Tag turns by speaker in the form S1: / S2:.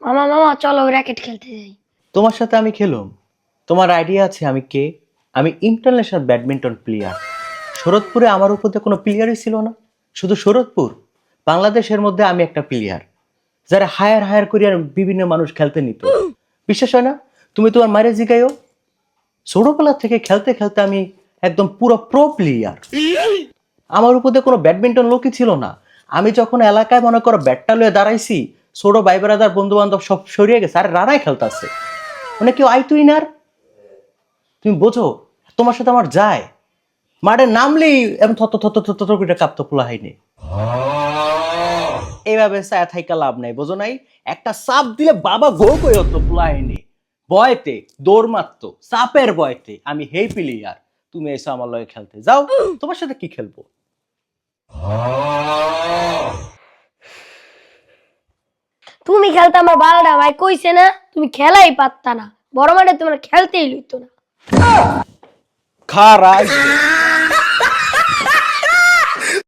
S1: মামা মামা চলো র্যাকেট খেলতে যাই।
S2: তোমার সাথে আমি খেলুম? তোমার আইডিয়া আছে আমি কে? আমি ইন্টারন্যাশনাল ব্যাডমিন্টন প্লেয়ার। শরৎপুরে আমার উপরে কোনো প্লেয়ারই ছিল না। শুধু শরৎপুর, বাংলাদেশের মধ্যে আমি একটা প্লেয়ার যারা হায়ার হায়ার করে আর বিভিন্ন মানুষ খেলতে নিত। বিশ্বাস হয় না? তুমি তোমার মায়ের জিগাইও, ছোটবেলা থেকে খেলতে খেলতে আমি একদম পুরো প্রো প্লেয়ার। আমার উপরে কোনো ব্যাডমিন্টন লোকই ছিল না। আমি যখন এলাকায় মনে করো ব্যাটটা লয়ে দাঁড়াইছি, ছোট ভাই ব্রাদার বন্ধু বান্ধব সব সরিয়ে গেছে, আর রানাই খেলতেছে, মানে কেউ আইতুই না। তুমি বোঝো তোমার সাথে আমার যায়, মাঠে নামলেই এমন থত থত থত থত করে কাঁপতো পোলা হয়নি। এইভাবে ছায়া থাইকা লাভ নাই, বোঝো নাই? একটা চাপ দিলে বাবা গো কই হতো পোলা হয়নি। বয়তে দৌড় মারতো, চাপের বয়তে। আমি হেই প্লেয়ার, তুমি এসো আমার লগে খেলতে। যাও, তোমার সাথে কি খেলবো?
S1: তুমি খেলতে আমার বারোটা ভাই কইছে না, তুমি খেলাই পারতা না, বড় মাঠে তোমার খেলতেই লইতো না।
S2: খারাপ